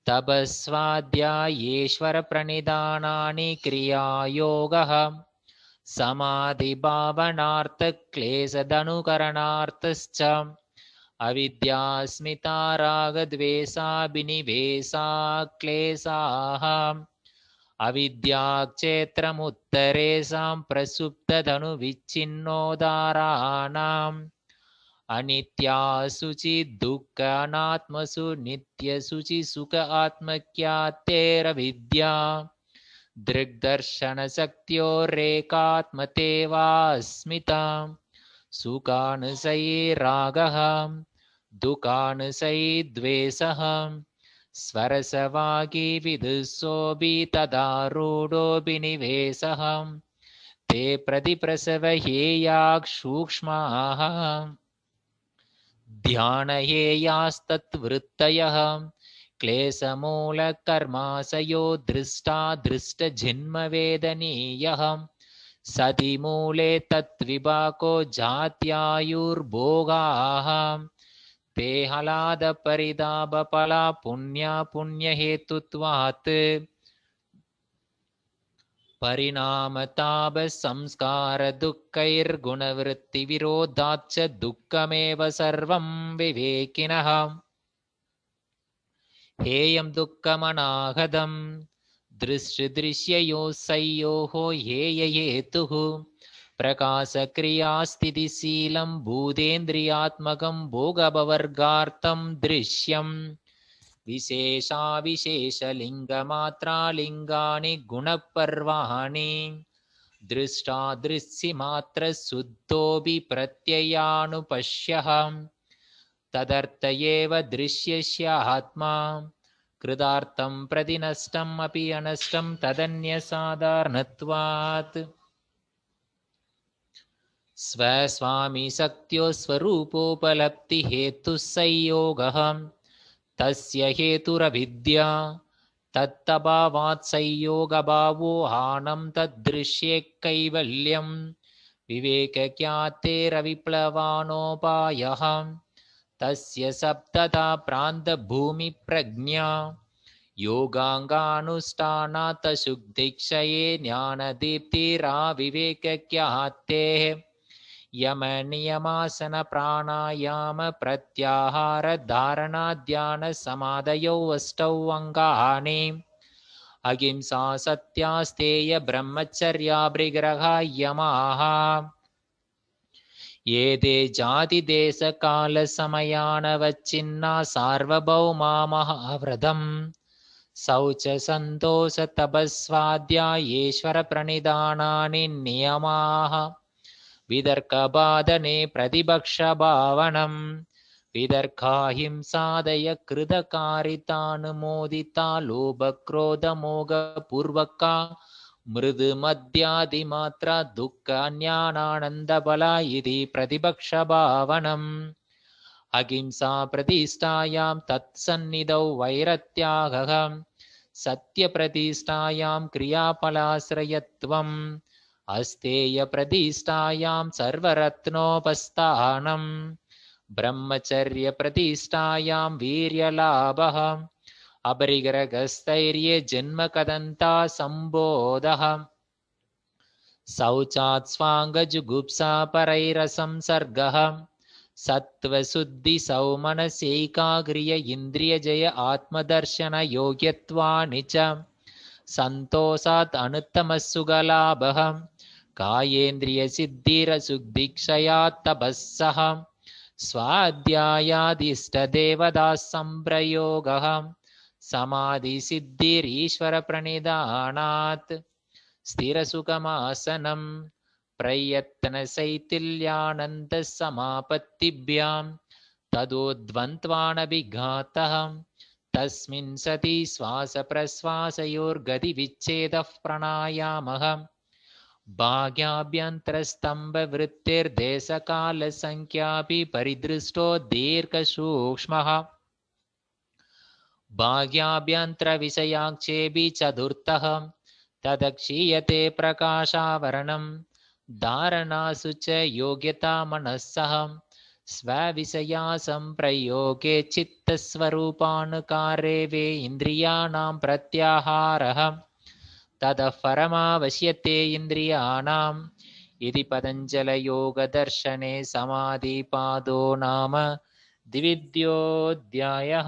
तपस्वाध्यायेश्वरप्रणिधानानि क्रियायोगः समाधिभावनार्थक्लेशदनुकरणार्थश्च अविद्यास्मिता रागद्वेषाभिनिवेशाक्लेशाः अविद्याक्षेत्रमुत्तरेषां प्रसुप्तधनुविच्छिन्नोदाराणाम् अनित्यासु चिद्दुःखानात्मसु नित्यसु सुख आत्मख्यातेरविद्या दृग्दर्शनशक्त्योरेकात्मतेवास्मिता सुखानुसयी रागः दुःखानुसयी द्वेषः स्वरसवागी विदुषोऽपि तदारूढोऽभिनिवेशः ते प्रतिप्रसवहेयासूक्ष्माः ध्यानहेयास्तत्वृत्तयः क्लेशमूलकर्माशयो दृष्टा दृष्टजन्मवेदनीयः सति मूले तद्विपाको जात्यायुर्भोगाः ते हलादपरितापफला पुण्यहेतुत्वात् परिणामतापसंस्कारदुःखैर्गुणवृत्तिविरोधाच्च दुःखमेव सर्वं विवेकिनः हेयं दुःखमनागतं दृश्यदृश्ययोः संयोः हेयहेतुः प्रकाशक्रियास्थितिशीलं भूतेन्द्रियात्मकं भोगभवर्गार्थं दृश्यम् विशेषाविशेषलिङ्गमात्रालिङ्गानि गुणपर्वाणि दृष्टादृश्यमात्रशुद्धोऽपि प्रत्ययानुपश्यः तदर्थ एव दृश्यस्य आत्मा कृतार्थं प्रति नष्टम् अपि अनष्टं तदन्यसाधारणत्वात् स्वस्वामिशक्त्यो स्वरूपोपलब्धिहेतुः संयोगः तस्य हेतुरविद्या तत्तभावात् संयोगभावो हानं तदृश्ये कैवल्यं विवेकख्यातेरविप्लवानोपायः तस्य सप्तधा प्रान्तभूमिप्रज्ञा योगाङ्गानुष्ठानात् शुद्धीक्षये ज्ञानदीप्तिराविवेकख्यातेः यमनियमासन प्रत्याहार धारणा ध्यान समाधयो अष्टौ अङ्गानि अहिंसा सत्यास्तेय ब्रह्मचर्याभृग्रह यमाः एते जातिदेशकालसमयानवच्छिन्ना सार्वभौमा महाव्रतम् शौच सन्तोष तपस्वाध्यायेश्वरप्रणिधानानि नियमाः वितर्कबाधने प्रतिपक्षभावनम् वितर्काहिंसादय कृतकारितानुमोदिता लोभक्रोधमोघपूर्वका मृदुमद्यादिमात्रा दुःखान्यानानन्दबला इति प्रतिपक्षभावनम् अहिंसा प्रतिष्ठायां तत्सन्निधौ वैरत्यागः सत्यप्रतिष्ठायां क्रियाफलाश्रयत्वम् अस्तेयप्रतिष्ठायां सर्वरत्नोपस्थानम् ब्रह्मचर्यप्रतिष्ठायां वीर्यलाभः अपरिग्रहस्थैर्ये जन्मकदन्ता सम्बोधः शौचात् स्वाङ्गजुगुप्सा परैरसंसर्गः सत्त्वशुद्धिसौमनस्यैकाग्र्य इन्द्रियजय आत्मदर्शनयोग्यत्वानि च सन्तोषात् अनुत्तमसुखलाभः कायेन्द्रियसिद्धिरशुद्धिक्षयात् तपःसः स्वाध्यायादिष्टदेवता सम्प्रयोगः समाधिसिद्धिरीश्वरप्रणिधानात् स्थिरसुखमासनं प्रयत्नशैथिल्यानन्दसमापत्तिभ्यां तदोद्वन्द्वानभिघातः तस्मिन् सति श्वासप्रश्वासयोर्गतिविच्छेदः प्राणायामः भाग्याभ्यन्तरस्तम्भवृत्तिर्देशकालसङ्ख्यापि परिदृष्टो दीर्घसूक्ष्मः भाग्याभ्यन्तरविषयाक्षेपि चतुर्थः तदक्षीयते प्रकाशावरणं धारणासु च योग्यता मनस्सः स्वविषया संप्रयोगे चित्तस्वरूपानुकारे वे इन्द्रियाणां प्रत्याहारः ततः परमावश्यते इन्द्रियाणाम् इति पतञ्जलयोगदर्शने समाधिपादो नाम द्वितीयोऽध्यायः।